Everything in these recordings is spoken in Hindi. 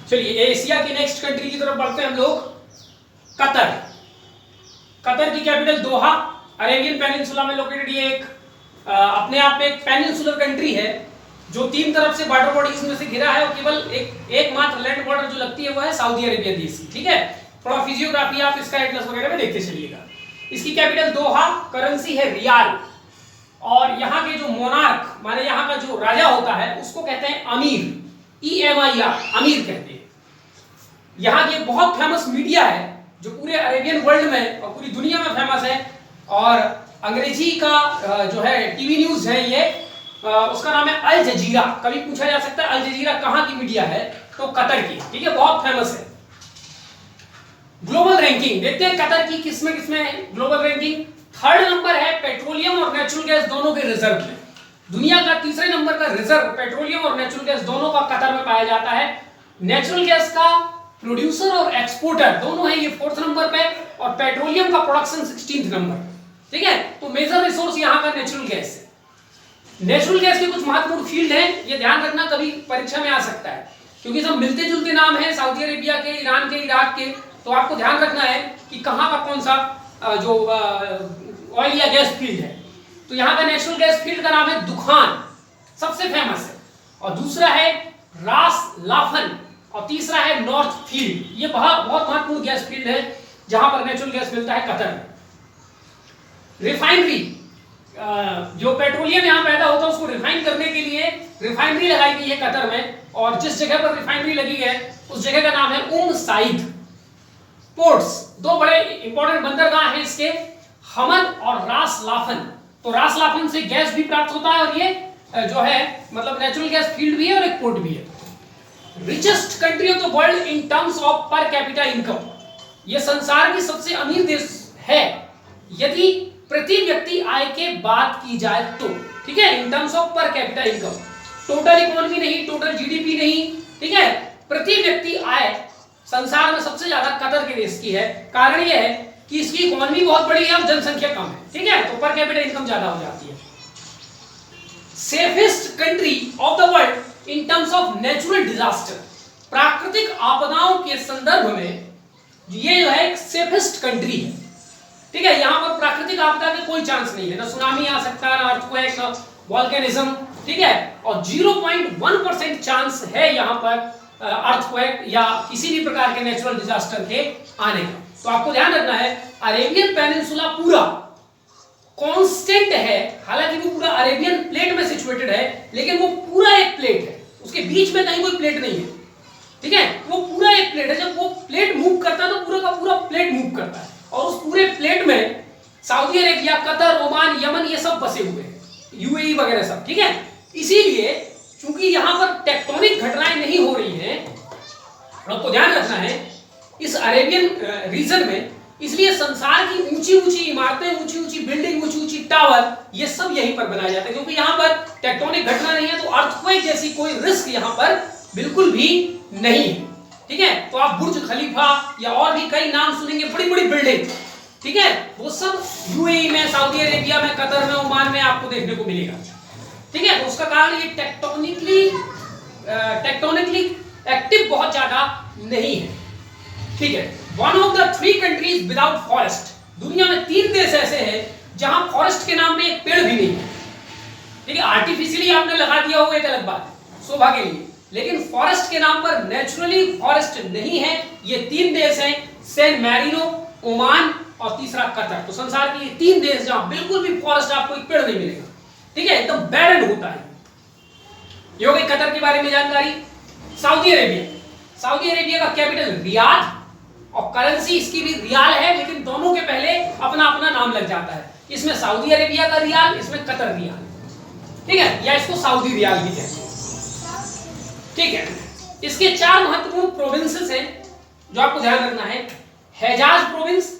चलिए एशिया की नेक्स्ट कंट्री की तरफ बढ़ते हैं हम लोग। कतर। कतर की कैपिटल दोहा, अरेबियन पेनिनसुला में लोकेटेड। ये एक अपने आप में एक पेनिनसुलर कंट्री है जो तीन तरफ से बॉर्डर बॉडीज में से घिरा है और केवल एकमात्र लैंड बॉर्डर जो लगती है वो है सऊदी अरेबिया देश की। ठीक है, थोड़ा फिजियोग्राफी आप इसका एटलस वगैरह में देखते चलिएगा। इसकी कैपिटल दोहा, करेंसी है रियाल, और यहाँ के जो मोनार्क माने यहाँ का जो राजा होता है उसको कहते हैं अमीर, EMIR, अमीर कहते हैं। यहाँ की बहुत फेमस मीडिया है जो पूरे अरेबियन वर्ल्ड में और पूरी दुनिया में फेमस है, और अंग्रेजी का जो है टीवी न्यूज है ये, उसका नाम है अल जजीरा। कभी पूछा जा सकता है अल जजीरा कहाँ की मीडिया है, तो कतर की। ठीक है, बहुत फेमस है। ग्लोबल रैंकिंग देखते हैं कतर की किसमें ग्लोबल रैंकिंग। थर्ड नंबर है पेट्रोलियम और नेचुरल गैस दोनों के रिजर्व में। दुनिया का तीसरे नंबर का रिजर्व पेट्रोलियम और नेचुरल गैस दोनों का कतर में पाया जाता है। नेचुरल गैस का प्रोड्यूसर और एक्सपोर्टर दोनों है ये फोर्थ नंबर पे, और पेट्रोलियम का प्रोडक्शन 16th नंबर। ठीक है, तो मेजर रिसोर्स यहाँ का नेचुरल गैस है। नेचुरल गैस के कुछ महत्वपूर्ण फील्ड हैं, ये ध्यान रखना, कभी परीक्षा में आ सकता है, क्योंकि सब मिलते जुलते नाम हैं, सऊदी अरेबिया के, ईरान के, इराक के, तो आपको ध्यान रखना है कि कहाँ का कौन सा जो ऑयल या गैस फील्ड है। तो यहाँ का नेचुरल गैस फील्ड का नाम है दुखान, सबसे फेमस है, और दूसरा है रास लाफन, और तीसरा है नॉर्थ फील्ड। ये बहुत महत्वपूर्ण गैस फील्ड है जहां पर नेचुरल गैस मिलता है कतर में। रिफाइनरी, जो पेट्रोलियम यहां पैदा होता है उसको रिफाइन करने के लिए रिफाइनरी लगाई गई है कतर में, और जिस जगह पर रिफाइनरी लगी है उस जगह का नाम है साइद। पोर्ट्स, दो बड़े इंपॉर्टेंट बंदरगाह हैं इसके, हमन और रास लाफन। तो रास लाफन से गैस भी प्राप्त होता है, और ये जो है मतलब नेचुरल गैस फील्ड भी है और एक पोर्ट भी है। Richest country of the world in terms of per capita income, ये संसार की सबसे अमीर देश है यदि प्रति व्यक्ति आय के बात की जाए तो। ठीक है, in terms of per capita income, total economy नहीं, टोटल जीडीपी नहीं, ठीक है, प्रति व्यक्ति आय संसार में सबसे ज्यादा कतर के देश की है। कारण यह है कि इसकी इकोनॉमी बहुत बड़ी है और जनसंख्या कम है। ठीक है, तो पर कैपिटा इनकम ज्यादा हो जाती है। Safest country of the world in terms of natural disaster, प्राकृतिक आपदाओं के संदर्भ में ये जो है एक सेफेस्ट कंट्री है। ठीक है, यहां पर प्राकृतिक आपदा के कोई चांस नहीं है, ना सुनामी आ सकता है, ना अर्थक्वेक, ना वोल्केनिज्म। ठीक है, और 0.1% चांस है यहां पर अर्थक्वेक या किसी भी प्रकार के नेचुरल डिजास्टर के आने का। तो आपको ध्यान रखना है अरेबियन पेनिनसुला पूरा कांस्टेंट है, हालांकि वो पूरा अरेबियन प्लेट में सिचुएटेड है, लेकिन वो पूरा एक प्लेट है, उसके बीच में कहीं कोई प्लेट नहीं है। ठीक है, वो पूरा एक प्लेट है, जब वो प्लेट मूव करता है तो पूरा का पूरा प्लेट मूव करता है, और उस पूरे प्लेट में Saudi Arabia, Qatar, Oman, Yemen ये सब बसे हुए हैं, यूएई वगैरह सब। ठीक है, इसीलिए चूंकि यहां पर टेक्टोनिक घटनाएं नहीं हो रही हैं, आपको ध्यान रखना है इस अरेबियन रीजन में, इसलिए संसार की ऊंची ऊंची इमारतें, ऊंची ऊंची बिल्डिंग, ऊंची ऊंची टावर, ये सब यहीं पर बनाए जाते हैं, क्योंकि यहां पर टेक्टोनिक घटना नहीं है, तो अर्थक्वेक जैसी कोई रिस्क यहां पर बिल्कुल भी नहीं है। ठीक है, तो आप बुर्ज खलीफा या और भी कई नाम सुनेंगे, बड़ी बड़ी बिल्डिंग, ठीक है, वो सब यूएई में, सऊदी अरेबिया में, कतर में, ओमान में आपको देखने को मिलेगा। ठीक है, तो उसका कारण ये टेक्टोनिकली एक्टिव बहुत ज्यादा नहीं है। ठीक है, one of the 3 countries without forest, दुनिया में 3 देश ऐसे हैं जहां फॉरेस्ट के नाम में एक पेड़ भी नहीं है। ठीक है, आर्टिफिशियली आपने लगा दिया हो एक अलग बात है, शोभा के लिए, लेकिन फॉरेस्ट के नाम पर नेचुरली फॉरेस्ट नहीं है। ये 3 देश हैं, सैन मैरिनो, ओमान और तीसरा कतर। तो संसार के ये 3 देश जहां बिल्कुल भी फॉरेस्ट आपको एक पेड़ नहीं मिलेगा। ठीक है, एकदम बैरन होता है। ये हो गई कतर के बारे में जानकारी। सऊदी अरेबिया, सऊदी अरेबिया का कैपिटल रियाद, और करेंसी इसकी भी रियाल है, लेकिन दोनों के पहले अपना अपना नाम लग जाता है। इसमें सऊदी अरेबिया का रियाल, इसमें कतर रियाल। ठीक है, या इसको सऊदी रियाल भी कहते हैं। ठीक है, इसके 4 महत्वपूर्ण प्रोविंसेस हैं जो आपको ध्यान रखना है। हेजाज प्रोविंस,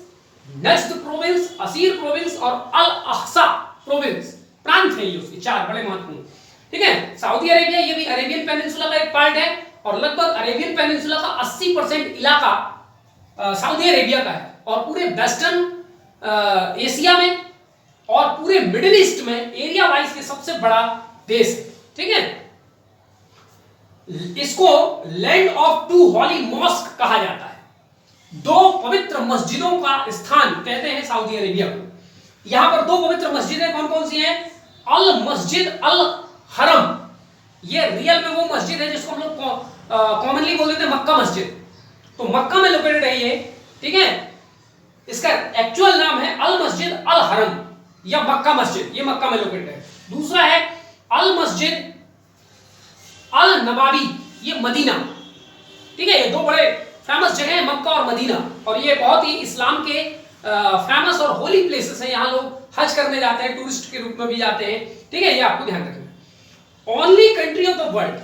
नज्द प्रोविंस, असीर प्रोविंस और अल अक्सा प्रोविंस, प्रांत है ये उसके 4 बड़े महत्वपूर्ण। ठीक है, सऊदी अरेबिया ये भी अरेबियन पेनिनसुला का एक पार्ट है, और लगभग अरेबियन पेनिनसुला का 80% इलाका सऊदी अरेबिया का है, और पूरे वेस्टर्न एशिया में और पूरे मिडिल ईस्ट में एरिया वाइज के सबसे बड़ा देश है। ठीक है, इसको land of two holy mosque कहा जाता है। दो पवित्र मस्जिदों का स्थान कहते हैं सऊदी अरेबिया को। यहां पर दो पवित्र मस्जिदें कौन कौन सी हैं? अल मस्जिद अल हरम, ये रियल में वो मस्जिद है जिसको हम लोग कॉमनली बोल देते हैं मक्का मस्जिद। तो मक्का में लोकेटेड है ये, ठीक है। इसका एक्चुअल नाम है अल मस्जिद अल हरम या मक्का मस्जिद, ये मक्का में लोकेटेड है। दूसरा है अल मस्जिद अल नबावी, ये मदीना, ठीक है। ये दो बड़े फेमस जगह है मक्का और मदीना, और ये बहुत ही इस्लाम के फेमस और होली प्लेसेस हैं। यहाँ लोग हज करने जाते हैं, टूरिस्ट के रूप में भी जाते हैं, ठीक है। ये आपको ध्यान रखना। Only country of the world,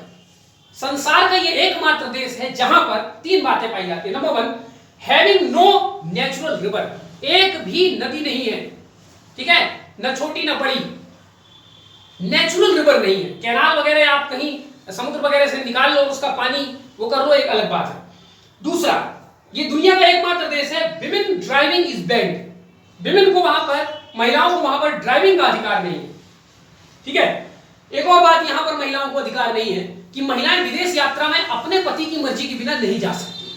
संसार का ये एकमात्र देश है जहां पर तीन बातें पाई जाती है। Number 1, having no natural river, एक भी नदी नहीं है, ठीक है, न छोटी न बड़ी, नेचुरल रिवर नहीं है। कैनाल वगैरह आप कहीं समुद्र वगैरह से निकाल लो, उसका पानी वो कर लो, एक अलग बात है। दूसरा, ये दुनिया का एकमात्र देश है women driving is band, women को वहां पर, महिलाओं को वहां पर ड्राइविंग का अधिकार नहीं है, ठीक है। एक और बात, यहां पर महिलाओं को अधिकार नहीं है कि महिलाएं विदेश यात्रा में अपने पति की मर्जी के बिना नहीं जा सकती,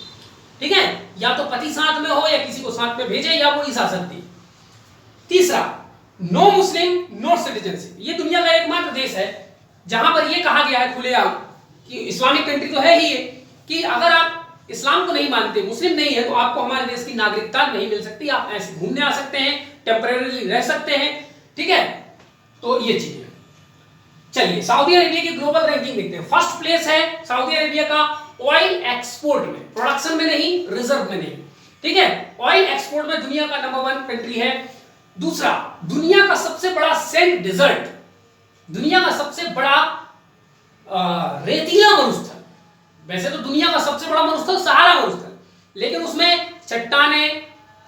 ठीक है। या तो पति साथ में हो या किसी को साथ में भेजे, या वो नहीं जा सकती। तीसरा, नो मुस्लिम नो सिटीजनशिप, ये दुनिया का एकमात्र देश है जहां पर यह कहा गया है खुलेआम कि इस्लामिक कंट्री तो है ही है कि अगर आप इस्लाम को नहीं मानते, मुस्लिम नहीं है, तो आपको हमारे देश की नागरिकता नहीं मिल सकती। आप ऐसे घूमने आ सकते हैं, टेम्परेरीली रह सकते हैं, ठीक है। तो ये चीजें। चलिए सऊदी अरेबिया की ग्लोबल रैंकिंग देखते हैं। फर्स्ट प्लेस है सऊदी अरेबिया का ऑयल एक्सपोर्ट में, प्रोडक्शन में नहीं, रिजर्व में नहीं, ठीक है। ऑयल एक्सपोर्ट में दुनिया का नंबर 1 कंट्री है। दूसरा, दुनिया का सबसे बड़ा सैंड डेजर्ट, दुनिया का सबसे बड़ा रेतीला मरुस्थल। वैसे तो दुनिया का सबसे बड़ा मरुस्थल सहारा मरुस्थल, लेकिन उसमें चट्टाने,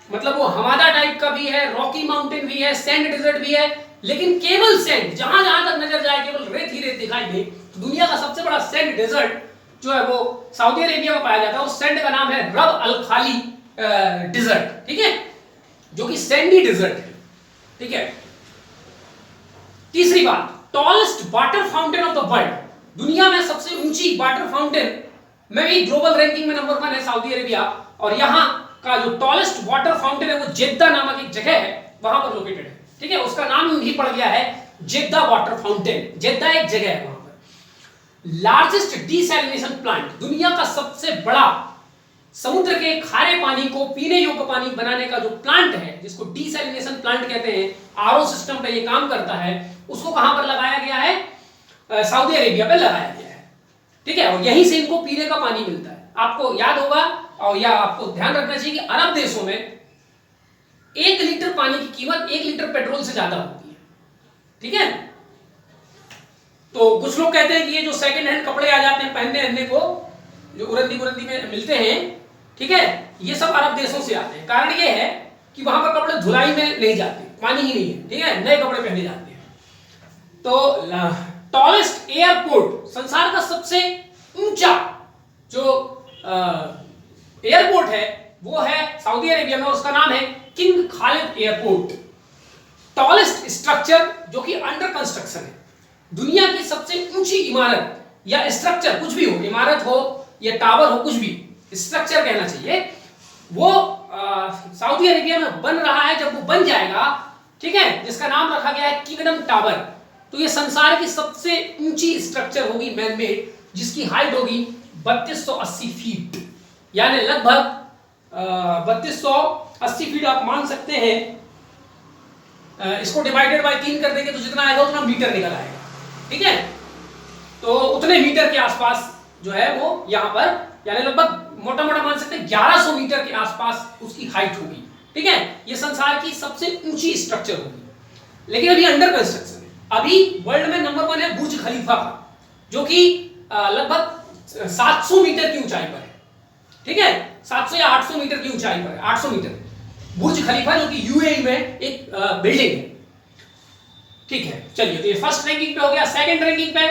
मतलब वो हमादा टाइप का भी है, रॉकी माउंटेन भी है, सैंड डेजर्ट भी है, लेकिन केवल सैंड, जहां जहां तक नजर जाए केवल रेत ही रेत दिखाई दे। तो दुनिया का सबसे बड़ा सैंड डेजर्ट जो है वो सऊदी अरेबिया में पाया जाता है। उस सैंड का नाम है रब अल खाली डेजर्ट, ठीक है, जो कि सैंडी डेजर्ट है, ठीक है। तीसरी बात, tallest water fountain of the world, दुनिया में सबसे ऊंची वाटर फाउंटेन में भी ग्लोबल रैंकिंग में नंबर 1 है सऊदी अरेबिया। और यहां का जो टॉलेस्ट वाटर फाउंटेन है वो जेद्दा नामक एक जगह है, वहां पर लोकेटेड है, ठीक है। उसका नाम भी पड़ गया है जेद्दा वाटर फाउंटेन, जेद्दा एक जगह है वहां पर। लार्जेस्ट डिसैलिनेशन प्लांट, दुनिया का सबसे बड़ा समुद्र के खारे पानी को पीने योग्य पानी बनाने का जो प्लांट है, जिसको डिसैलिनेशन प्लांट कहते हैं, आरओ सिस्टम पे ये काम करता है, उसको कहां पर लगाया गया है? सऊदी अरेबिया पे लगाया गया है, ठीक है। और यहीं से इनको पीने का पानी मिलता है। आपको याद होगा और या आपको ध्यान रखना चाहिए कि अरब देशों में 1 लीटर पानी की कीमत 1 लीटर पेट्रोल से ज्यादा होती है, ठीक है। तो कुछ लोग कहते हैं कि ये जो सेकंड हैंड कपड़े आ जाते हैं पहनने को, जो उरंदी में मिलते हैं, ठीक है, ये सब अरब देशों से आते हैं। कारण ये है कि वहां पर कपड़े धुलाई में नहीं जाते, पानी ही नहीं है, ठीक है, नए कपड़े पहने जाते हैं। तो टॉलेस्ट एयरपोर्ट, संसार का सबसे ऊंचा जो एयरपोर्ट है वो है सऊदी अरेबिया में, उसका नाम है king Khalid airport. Tallest structure जो कि अंडर कंस्ट्रक्शन है, दुनिया की सबसे ऊंची इमारत या स्ट्रक्चर, कुछ भी हो, इमारत हो या टावर हो, कुछ भी स्ट्रक्चर कहना चाहिए, वो सऊदी अरेबिया में बन रहा है। जब वो बन जाएगा, ठीक है, जिसका नाम रखा गया है किंगडम टावर, तो ये संसार की सबसे ऊंची स्ट्रक्चर होगी मैन मेड, जिसकी हाइट होगी 3280 फीट, यानी लगभग 3280 फीट आप मान सकते हैं। इसको डिवाइडेड बाय 3 कर देंगे तो जितना आएगा उतना मीटर निकल आएगा, ठीक है। तो उतने मीटर के आसपास जो है वो यहां पर, यानी लगभग मोटा मान सकते हैं 1100 मीटर के आसपास उसकी हाइट होगी, ठीक है। ये संसार की सबसे ऊंची स्ट्रक्चर होगी, लेकिन अभी अंडर कंस्ट्रक्शन है। अभी वर्ल्ड में नंबर 1 है बुर्ज खलीफा का, जो कि लगभग 700 मीटर की ऊंचाई पर है, ठीक है, 700 या 800 मीटर की ऊंचाई पर है, 800 मीटर बुर्ज खलीफा, जो कि यूएई में एक बिल्डिंग है, ठीक है। चलिए, तो ये फर्स्ट रैंकिंग पे हो गया। सेकंड रैंकिंग पे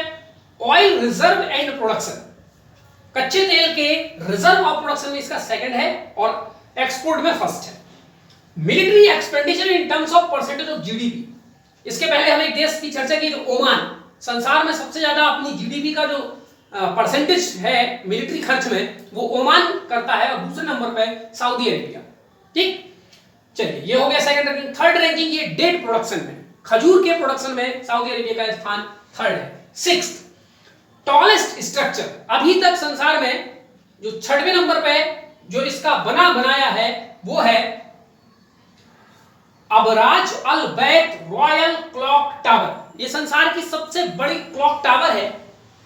ऑयल रिजर्व एंड प्रोडक्शन, कच्चे तेल के रिजर्व और प्रोडक्शन में इसका सेकंड है और एक्सपोर्ट में फर्स्ट है। Military expenditure in terms of percentage of GDP, इसके पहले हम एक देश की चर्चा की, तो ओमान, संसार में सबसे ज्यादा अपनी जीडीपी का जो परसेंटेज है मिलिट्री खर्च में, वो ओमान करता है, और दूसरे नंबर पे सऊदी अरेबिया। ठीक, चलिए ये हो गया सेकंड रैंकिंग। थर्ड रैंकिंग ये डेट प्रोडक्शन में, खजूर के प्रोडक्शन में सऊदी अरेबिया का स्थान थर्ड है। सिक्स्थ टॉलेस्ट स्ट्रक्चर, अभी तक संसार में जो 6वें नंबर पे जो इसका बनाया है वो है अबराज अल बैत रॉयल क्लॉक टावर। ये संसार की सबसे बड़ी क्लॉक टावर है,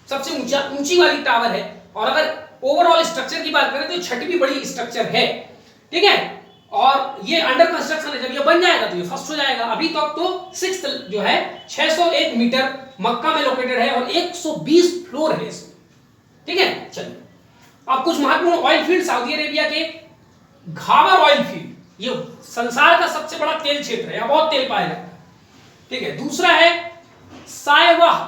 सबसे ऊंची वाली टावर है, और अगर ओवरऑल स्ट्रक्चर की बात करें तो 6वीं बड़ी स्ट्रक्चर है। ठीक है, और ये अंडर कंस्ट्रक्शन है, जब ये बन जाएगा तो ये फर्स्ट हो जाएगा। अभी तक तो 6th जो है 601 मीटर मक्का में लोकेटेड है और 120 फ्लोर है इसमें। ठीक है, चलिए अब कुछ महत्वपूर्ण ऑयल फील्ड सऊदी अरेबिया के। घावर ऑयल फील्ड, ये संसार का सबसे बड़ा तेल क्षेत्र है, यहां बहुत तेल पाया जाता है। ठीक है, दूसरा है सायवाह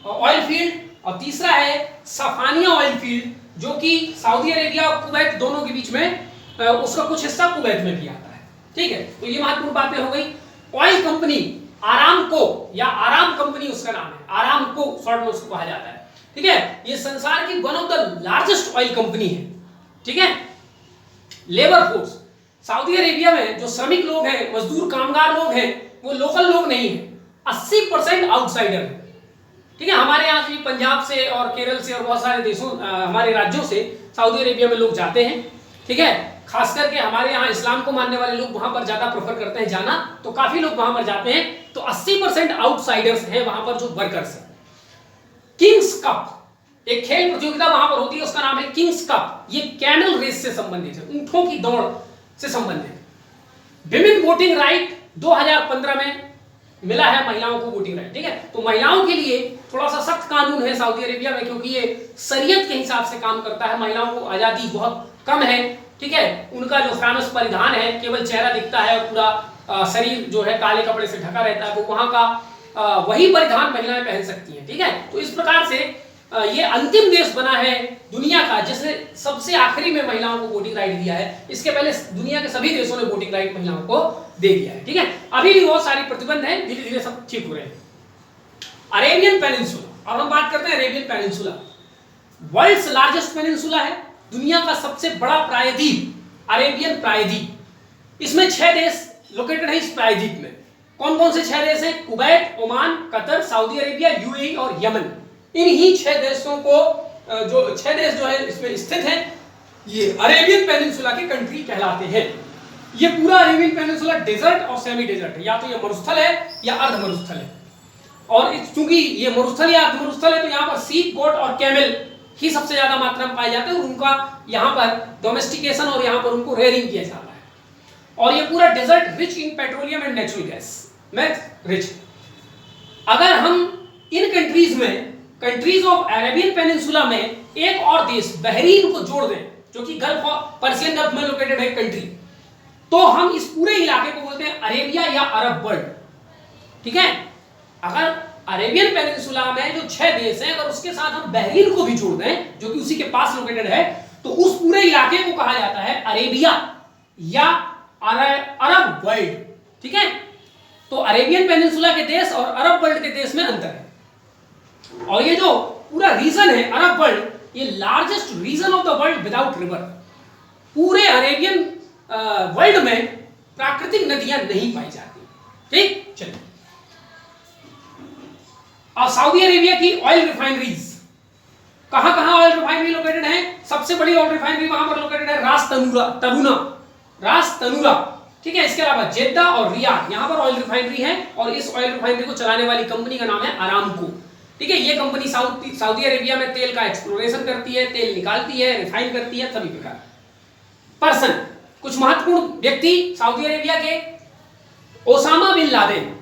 ऑयल फील्ड, और तीसरा है सफानिया ऑयल फील्ड, जो कि सऊदी अरेबिया और कुवैत दोनों के बीच में, उसका कुछ हिस्सा कुवैत में भी आता है। ठीक है, तो ये महत्वपूर्ण बातें हो गई। ऑयल कंपनी आरामको, या आराम कंपनी उसका नाम है, आरामको शॉर्ट में उसको कहा जाता है। ठीक है, ये संसार की one of the largest oil company है। ठीक है, लेबर फोर्स, सऊदी अरेबिया में जो श्रमिक लोग हैं, मजदूर कामगार लोग हैं, वो लोकल लोग नहीं है, 80% आउटसाइडर है। ठीक है, हमारे यहाँ से पंजाब से और केरल से और बहुत सारे देशों, हमारे राज्यों से सऊदी अरेबिया में लोग जाते हैं। ठीक है, खास करके हमारे यहाँ इस्लाम को मानने वाले लोग वहां पर ज्यादा प्रेफर करते हैं जाना, तो काफी लोग वहां पर जाते हैं। तो 80% आउटसाइडर्स हैं वहां पर जो वर्कर्स हैं। किंग्स कप, एक खेल प्रतियोगिता वहां पर होती है, उसका नाम है किंग्स कप। ये कैमल रेस से संबंधित है, ऊंटों की दौड़ से संबंधित। विमेन वोटिंग राइट 2015 में मिला है महिलाओं को वोटिंग राइट। ठीक है, तो महिलाओं के लिए थोड़ा सा सख्त कानून है सऊदी अरेबिया में, क्योंकि ये शरीयत के हिसाब से काम करता है। महिलाओं को आजादी बहुत कम है। ठीक है, उनका जो फेमस परिधान है, केवल चेहरा दिखता है और पूरा शरीर जो है काले कपड़े से ढका रहता है, वो वहां का वही परिधान महिलाएं पहन सकती हैं। ठीक है, तो इस प्रकार से ये अंतिम देश बना है दुनिया का जिसने सबसे आखिरी में महिलाओं को वोटिंग राइट दिया है। इसके पहले दुनिया के सभी देशों ने वोटिंग राइट महिलाओं को दे दिया है। ठीक है, अभी भी बहुत सारी प्रतिबंध है, धीरे धीरे सब ठीक हो रहे हैं। अरेबियन पेनिनसुला, और हम बात करते हैं Arabian peninsula. World's largest peninsula है, दुनिया का सबसे बड़ा प्रायद्वीप अरेबियन प्रायद्वीप। इसमें 6 देश लोकेटेड है इस प्रायद्वीप में। कौन कौन से 6 देश हैं? Kuwait, Oman, Qatar, Saudi Arabia, UAE और यमन। इन्हीं 6 देशों को, जो 6 देश जो है इसमें स्थित हैं, ये अरेबियन पेनिनसुला के कंट्री कहलाते हैं। ये पूरा अरेबियन पेनिनसुला डेजर्ट और सेमी डेजर्ट है, या तो ये मरुस्थल है या अर्ध मरुस्थल है। और चूंकि ये मरुस्थल या अर्ध मरुस्थल है, तो यहाँ पर शीप, गोट और कैमल ही सबसे ज्यादा मात्रा में पाए जाते हैं, और उनका यहाँ पर डोमेस्टिकेशन और यहाँ पर उनको रेयरिंग किया जाता है। और ये पूरा desert rich in petroleum and natural gas में रिच। अगर हम इन कंट्रीज में, कंट्रीज ऑफ अरेबियन पेनिनसुला में एक और देश बहरीन को जोड़ दें, जो कि गल्फ पर्शियन गल्फ में लोकेटेड है कंट्री, तो हम इस पूरे इलाके को बोलते हैं अरेबिया या अरब वर्ल्ड। ठीक है, अगर अरेबियन पेनिनसुला में जो 6 देश हैं, अगर उसके साथ हम बहरीन को भी जोड़ दें, जो कि उसी के पास लोकेटेड है, तो उस पूरे इलाके को कहा जाता है अरेबिया या अरब वर्ल्ड। ठीक है, तो अरेबियन पेनिनसुला के देश और अरब वर्ल्ड के देश में अंतर है। और ये जो पूरा रीजन है अरब वर्ल्ड, ये largest region of the world without river. पूरे अरेबियन वर्ल्ड में प्राकृतिक नदियां नहीं पाई जाती। ठीक, चलिए अब सऊदी अरेबिया की ऑयल रिफाइनरीज, कहां ऑयल रिफाइनरी लोकेटेड है? सबसे बड़ी ऑयल रिफाइनरी वहां पर लोकेटेड है रास तनूरा। ठीक है, इसके अलावा जेद्दा और रियाद, यहां पर ऑयल रिफाइनरी है, और इस ऑयल रिफाइनरी को चलाने वाली कंपनी का नाम है आरामको। ठीक है, ये कंपनी सऊदी अरेबिया में तेल का एक्सप्लोरेशन करती है, तेल निकालती है, रिफाइन करती है, सभी प्रकार। पर्सन, कुछ महत्वपूर्ण व्यक्ति सऊदी अरेबिया के, ओसामा बिन लादेन।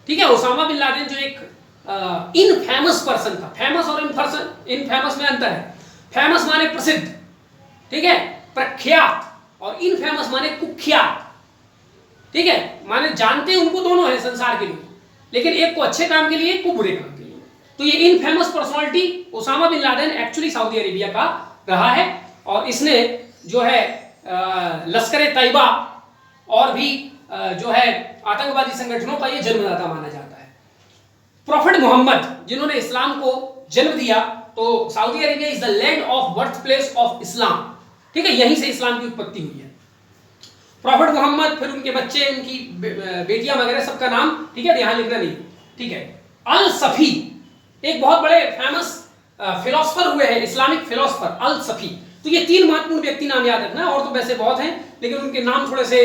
ठीक है, ओसामा बिन लादेन जो एक इनफेमस पर्सन था। फेमस और इनफेमस में अंतर है। फेमस माने प्रसिद्ध, ठीक है, प्रख्यात, और इनफेमस माने कुख्यात। ठीक है, माने जानते उनको दोनों है संसार के लोग, लेकिन एक को अच्छे काम के लिए, एक को बुरे काम के लिए। तो ये infamous personality Osama bin Laden actually Saudi Arabia का रहा है, और इसने जो है लश्कर तैयबा और भी जो है आतंकवादी संगठनों का ये जन्मदाता माना जाता है। प्रॉफिट मोहम्मद, जिन्होंने इस्लाम को जन्म दिया, तो Saudi Arabia is the land of birth place of Islam, ठीक है, यहीं से इस्लाम की उत्पत्ति हुई है। प्रॉफिट मोहम्मद, फिर उनके बच्चे, उनकी बेटियां वगैरह सबका नाम, ठीक है, यहां लिखना नहीं, ठीक है। अल सफी एक बहुत बड़े फेमस फिलोसफर हुए हैं, इस्लामिक फिलोसफर अल सफी। तो ये तीन महत्वपूर्ण व्यक्ति नाम याद रखना, और तो वैसे बहुत हैं लेकिन उनके नाम थोड़े से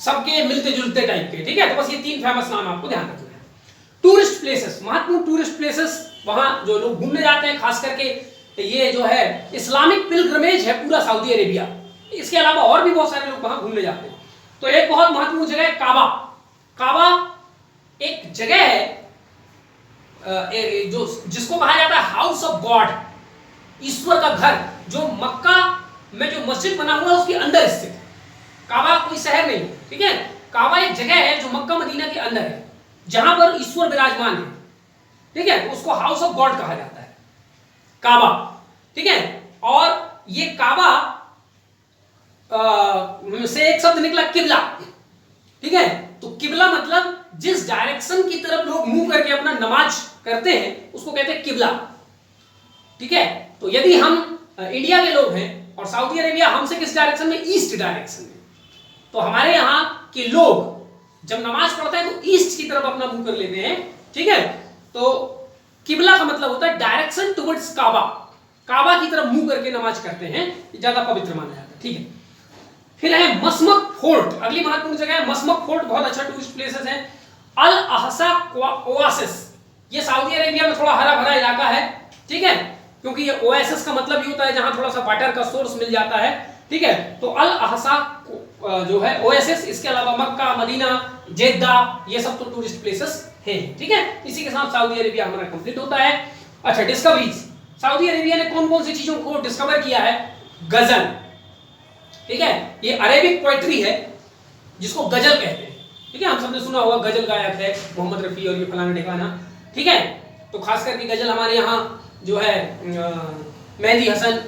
सबके मिलते जुलते टाइप के, ठीक है। तो बस ये तीन फेमस नाम आपको ध्यान रखना है। टूरिस्ट प्लेसेस, महत्वपूर्ण टूरिस्ट प्लेसेस, वहां जो लोग घूमने जाते हैं, खास करके ये जो है इस्लामिक पिलग्रमेज है पूरा सऊदी अरेबिया। इसके अलावा और भी बहुत सारे लोग वहां घूमने जाते हैं। तो एक बहुत महत्वपूर्ण जगह है काबा। काबा एक जगह है जो जिसको कहा जाता है हाउस ऑफ गॉड, ईश्वर का घर, जो मक्का में जो मस्जिद बना हुआ है उसके अंदर स्थित है। काबा कोई शहर नहीं, ठीक है, काबा एक जगह है जो मक्का मदीना के अंदर है, जहां पर ईश्वर विराजमान है, ठीक है। तो उसको हाउस ऑफ गॉड कहा जाता है, काबा, ठीक है। और ये काबा से एक शब्द निकला किबला, ठीक है। तो किबला मतलब जिस डायरेक्शन की तरफ लोग मुंह करके अपना नमाज करते हैं उसको कहते हैं किबला, ठीक है। तो यदि हम इंडिया के लोग हैं और सऊदी अरेबिया हमसे किस डायरेक्शन में, ईस्ट डायरेक्शन में, तो हमारे यहाँ के लोग जब नमाज पढ़ते हैं तो ईस्ट की तरफ अपना मुंह कर लेते हैं, ठीक है। तो किबला का मतलब होता है डायरेक्शन टुवर्ड्स काबा, काबा की तरफ मुंह करके नमाज करते हैं, ज्यादा पवित्र माना जाता है, ठीक है। फिर है मसमक फोर्ट, अगली महत्वपूर्ण जगह है मसमक फोर्ट, बहुत अच्छा टूरिस्ट प्लेसेस है। अल अहसा ओआसिस, ये सऊदी अरेबिया में थोड़ा हरा भरा इलाका है, ठीक है, क्योंकि ये ओएसिस का मतलब ये होता है जहां थोड़ा सा वाटर का सोर्स मिल जाता है, ठीक है। तो अल अहसा जो है ओएसिस, इसके अलावा मक्का, मदीना, जेद्दा, ये सब तो टूरिस्ट प्लेसेस हैं, ठीक है। इसी के साथ सऊदी अरेबिया हमारा कंप्लीट होता है। अच्छा, डिस्कवरीज, सऊदी अरेबिया ने कौन कौन सी चीजों को डिस्कवर किया है? गजल, ठीक है, ये अरेबिक पोएट्री है जिसको गजल कहते हैं, ठीक है। हम सबने सुना होगा गजल गायक है मोहम्मद रफी और ये फलाना ठिकाना, ठीक है। तो खास करके गजल हमारे यहाँ जो है मेहदी हसन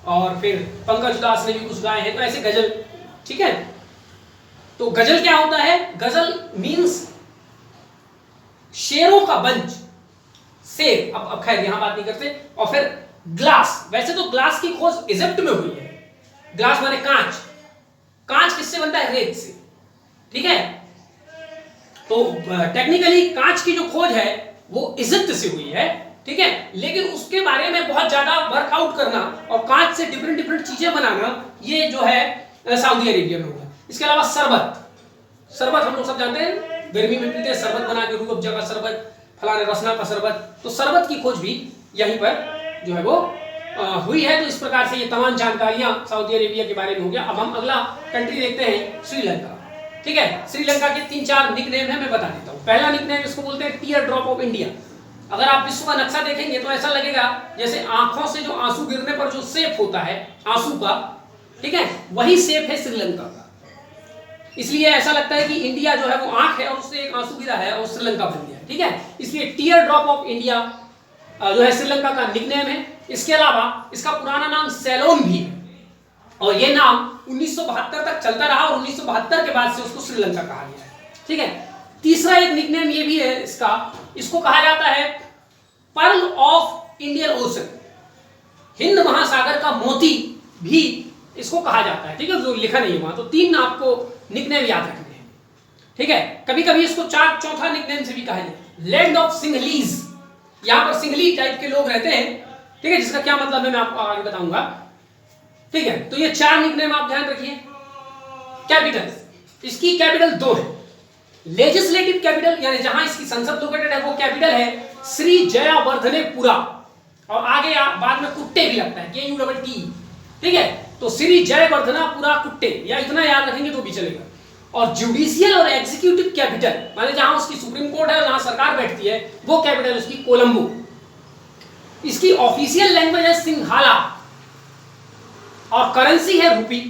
और फिर पंकज उदास ने भी कुछ गाए हैं, तो ऐसे गजल, ठीक है। तो गजल क्या होता है? गजल मींस शेरों का बंच, शेर, अब खैर यहां बात नहीं करते। और फिर ग्लास, वैसे तो ग्लास की खोज इजिप्ट में हुई है। ग्लास माने कांच, कांच किससे बनता है? रेत से, ठीक है। तो टेक्निकली कांच की जो खोज है वो इजिप्ट से हुई है, ठीक है। लेकिन उसके बारे में बहुत ज्यादा वर्कआउट करना और कांच से डिफरेंट डिफरेंट चीजें बनाना, ये जो है सऊदी अरेबिया में हुआ। इसके अलावा शरबत, शरबत हम लोग सब जानते हैं, गर्मी में पीते हैं शरबत बना के, रूह अफ़ज़ा का शरबत, फलाने रसना का शरबत। तो शरबत की खोज भी यहीं पर जो है वो हुई है। तो इस प्रकार से ये तमाम जानकारियां सऊदी अरेबिया के बारे में हो गया। अब हम अगला कंट्री देखते हैं, श्रीलंका, ठीक है। श्रीलंका के 3-4 निकनेम है, मैं बता देता हूं। पहला निकनेम इसको बोलते हैं टीयर ड्रॉप ऑफ इंडिया। अगर आप विश्व का नक्शा देखेंगे तो ऐसा लगेगा जैसे आंखों से जो आंसू गिरने पर जो शेप होता है आंसू का, ठीक है, वही शेप है श्रीलंका का। इसलिए ऐसा लगता है कि इंडिया जो है वो आंख है और उससे एक आंसू गिरा है और श्रीलंका बन गया, ठीक है। इसलिए टीयर ड्रॉप ऑफ इंडिया जो है श्रीलंका का निकनेम है। इसके अलावा इसका पुराना नाम सेलोन भी है और ये नाम 1972 तक चलता रहा और 1972 के बाद से उसको श्रीलंका कहा गया है, ठीक है। तीसरा एक निकनेम ये भी है इसका, इसको कहा जाता है pearl of Indian ocean, Hind महासागर का मोती भी इसको कहा जाता है, ठीक है, जो लिखा नहीं है वहां। तो 3 आपको निकनेम याद रखने हैं, ठीक है। कभी कभी इसको चौथा निकनेम से भी कहा जाता है लैंड ऑफ सिंहलीज, यहां पर सिंहली टाइप के लोग रहते हैं, ठीक है, जिसका क्या मतलब है मैं आपको आगे बताऊंगा, ठीक है। तो ये 4 निकनेम आप ध्यान रखिए। कैपिटल, इसकी कैपिटल 2 है। लेजिस्लेटिव कैपिटल यानी जहां इसकी संसद लोकेटेड है वो कैपिटल है श्री जयावर्धनेपुरा, और आगे बाद में कुट्टे भी लगता है, KUTT, ठीक है। तो श्री जयवर्धनापुरा कुट्टे, या इतना याद रखेंगे तो भी चलेगा। और जुडिशियल और एग्जीक्यूटिव कैपिटल माने जहां उसकी सुप्रीम कोर्ट है, जहां सरकार बैठती है, वो कैपिटल उसकी कोलंबो। इसकी ऑफिशियल लैंग्वेज है सिंघाला और करेंसी है रूपी।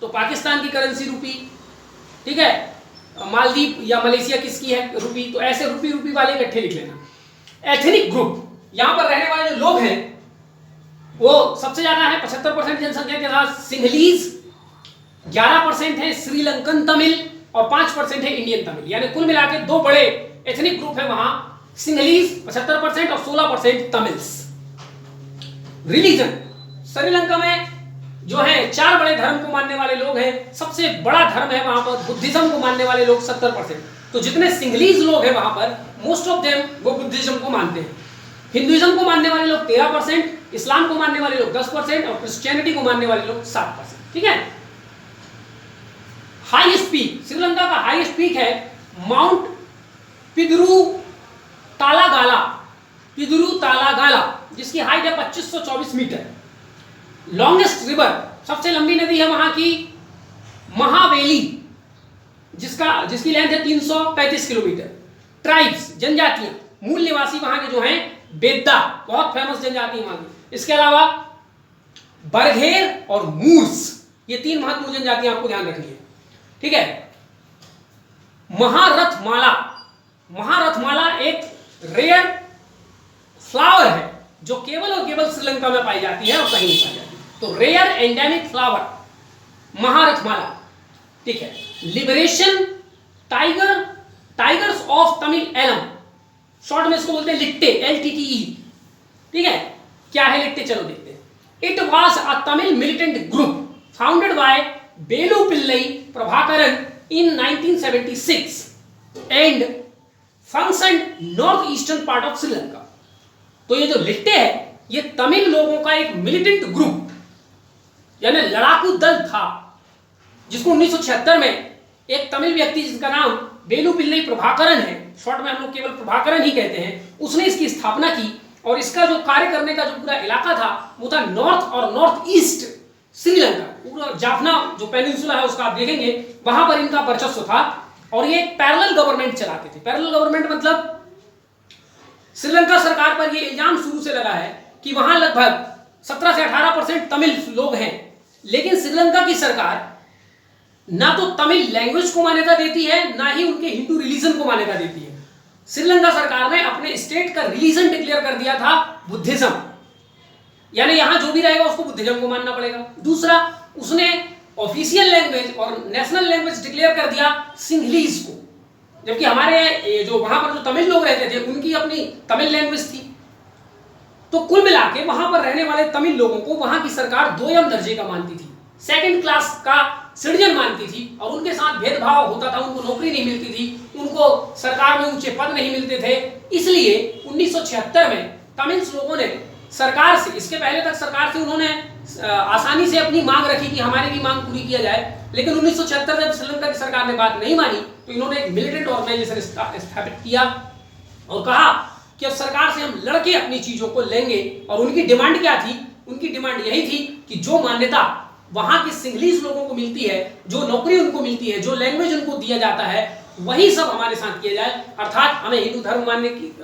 तो पाकिस्तान की करेंसी रूपी, ठीक है, मालदीव या मलेशिया किसकी है? रूपी। तो ऐसे रूपी वाले इकट्ठे लिख लेना। एथनिक ग्रुप, यहां पर रहने वाले जो लोग हैं वो सबसे ज्यादा है, 75% जनसंख्या के साथ सिंहलीज, 11% है श्रीलंकन तमिल और 5% है इंडियन तमिल। यानी कुल मिला के 2 बड़े एथनिक ग्रुप है वहां, सिंहलीज 75% और 16% तमिल्स, रिलीजन, श्रीलंका में जो है 4 बड़े धर्म को मानने वाले लोग हैं। सबसे बड़ा धर्म है वहां पर बुद्धिज्म को मानने वाले लोग 70%। तो जितने सिंगलीज लोग हैं वहां पर मोस्ट ऑफ देम वो बुद्धिज्म को मानते हैं। हिंदुइज्म को मानने वाले लोग 13%, इस्लाम को मानने वाले लोग 10% और क्रिश्चियनिटी को मानने वाले लोग 7%। ठीक है। हाईएस्ट पीक, श्रीलंका का हाईएस्ट पीक है माउंट पिदुरु तालागाला, जिसकी हाइट है 2524 मीटर। लॉन्गेस्ट रिवर, सबसे लंबी नदी है वहां की महावेली, जिसकी लेंथ है 335 किलोमीटर। ट्राइब्स, जनजातियां, मूल निवासी वहां के जो हैं बेद्दा, बहुत फेमस जनजाति है वहां की। इसके अलावा बरघेर और मूर्स, ये 3 महत्वपूर्ण जनजातियां आपको ध्यान रखनी है। ठीक है। महारथमाला एक रेयर फ्लावर है जो केवल और केवल श्रीलंका में पाई जाती है और कहीं नहीं पाई जाती। तो रेयर एंडेमिक फ्लावर महारथमाला। ठीक है। Liberation Tigers of Tamil Eelam, short में इसको बोलते हैं लिट्टे, LTTE। ठीक है। क्या है लिट्टे, चलो देखते हैं। It was a Tamil militant group founded by बेलू पिल्लई प्रभाकरन इन 1976 and functioned north eastern part of Sri Lanka. तो ये जो लिट्टे है ये तमिल लोगों का एक मिलिटेंट ग्रुप यानी लड़ाकू दल था, जिसको 1976 में एक तमिल व्यक्ति जिसका नाम बेलू पिल्लई प्रभाकरन है, शॉर्ट में हम लोग केवल प्रभाकरन ही कहते हैं, उसने इसकी स्थापना की। और इसका जो कार्य करने का जो पूरा इलाका था वो था नॉर्थ और नॉर्थ ईस्ट श्रीलंका, पूरा जाफना जो पेनिनसुला है उसका आप देखेंगे, वहां पर इनका वर्चस्व था। और ये एक पैरेलल गवर्नमेंट चलाते थे। पैरेलल गवर्नमेंट मतलब श्रीलंका सरकार पर यह इल्जाम शुरू से लगा है कि वहां लगभग 17 से 18% तमिल लोग हैं, लेकिन श्रीलंका की सरकार ना तो तमिल लैंग्वेज को मान्यता देती है, ना ही उनके हिंदू रिलीजन को मान्यता देती है। श्रीलंका सरकार ने अपने स्टेट का रिलीजन डिक्लेयर कर दिया था बुद्धिज्म, यानी यहां जो भी रहेगा उसको बुद्धिज्म को मानना पड़ेगा। दूसरा, उसने ऑफिशियल लैंग्वेज और नेशनल लैंग्वेज डिक्लेयर कर दिया सिंहलीज को, जबकि हमारे जो वहां पर जो तमिल लोग रहते थे उनकी अपनी तमिल लैंग्वेज थी। तो कुल मिला के वहां पर रहने वाले तमिल लोगों को वहां की सरकार 2ym दर्जे का मानती थी, 2nd क्लास का सिटीजन मानती थी, और उनके साथ भेदभाव होता था, उनको नौकरी नहीं मिलती थी, उनको सरकार में ऊंचे पद नहीं मिलते थे। इसलिए 1976 में तमिल लोगों ने सरकार से, इसके पहले तक सरकार से उन्होंने आसानी से अपनी मांग रखी कि हमारी भी मांग पूरी किया जाए, लेकिन 1976 जब श्रीलंका की सरकार ने बात नहीं मानी तो इन्होंने एक मिलिटेंट ऑर्गेनाइजेशन स्थापित किया और कहा कि अब सरकार से हम लड़के अपनी चीजों को लेंगे। और उनकी डिमांड क्या थी? उनकी डिमांड यही थी कि जो मान्यता वहां के सिंहलीज लोगों को मिलती है, जो नौकरी उनको मिलती है, जो लैंग्वेज उनको दिया जाता है, वही सब हमारे साथ किया जाए। अर्थात हमें हिंदू धर्म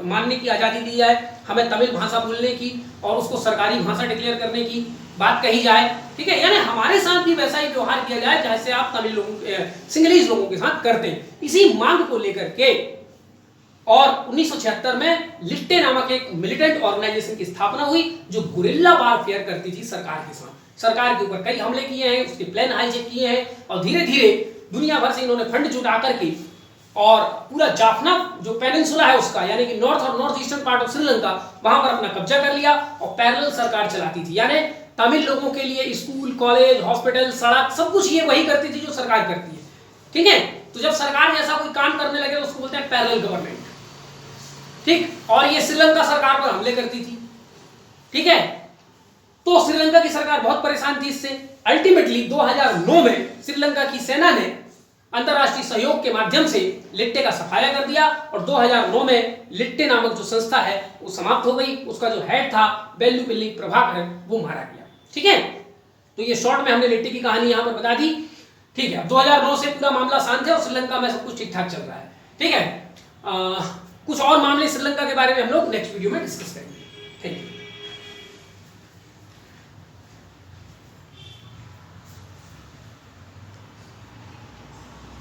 मानने की आजादी दी जाए, हमें तमिल भाषा बोलने की और उसको सरकारी भाषा डिक्लेयर करने की बात कही जाए। ठीक है, यानी हमारे साथ भी वैसा ही व्यवहार किया जाए जैसे आप तमिल लोगों सिंहलीज लोगों के साथ करते हैं। इसी मांग को लेकर के और 1976 में लिट्टे नामक एक मिलिटेंट ऑर्गेनाइजेशन की स्थापना हुई जो गुरिल्ला वारफेयर करती थी सरकार के साथ। सरकार के ऊपर कई हमले किए हैं, उसके प्लान हाईजैक किए हैं और धीरे धीरे दुनिया भर से इन्होंने फंड जुटा करके और पूरा जाफना जो पेनिनसुला है उसका, यानी कि नॉर्थ और north eastern part of Sri Lanka, वहां पर अपना कब्जा कर लिया और पैरेलल सरकार चलाती थी। यानी तमिल लोगों के लिए स्कूल, कॉलेज, हॉस्पिटल, सड़क, सब कुछ ये वही करती थी जो सरकार करती है। ठीक है, तो जब सरकार जैसा कोई काम करने लगे तो उसको बोलते हैं पैरेलल गवर्नमेंट। ठीक, और ये श्रीलंका सरकार पर हमले करती थी। ठीक है, तो श्रीलंका की सरकार बहुत परेशान थी इससे। अल्टीमेटली 2009 में श्रीलंका की सेना ने अंतरराष्ट्रीय सहयोग के माध्यम से लिट्टे का सफाया कर दिया और 2009 में लिट्टे नामक जो संस्था है वो समाप्त हो गई। उसका जो हेड था बेल्लूपिल्ली प्रभाकरन, वो मारा गया। ठीक है, तो ये शॉर्ट में हमने लिट्टे की कहानी यहां पर बता दी। ठीक है, 2009 से पूरा मामला शांत है और श्रीलंका में सब कुछ ठीक ठाक चल रहा है। ठीक है, कुछ और मामले श्रीलंका के बारे में हम लोग नेक्स्ट वीडियो में डिस्कस करेंगे। Thank you.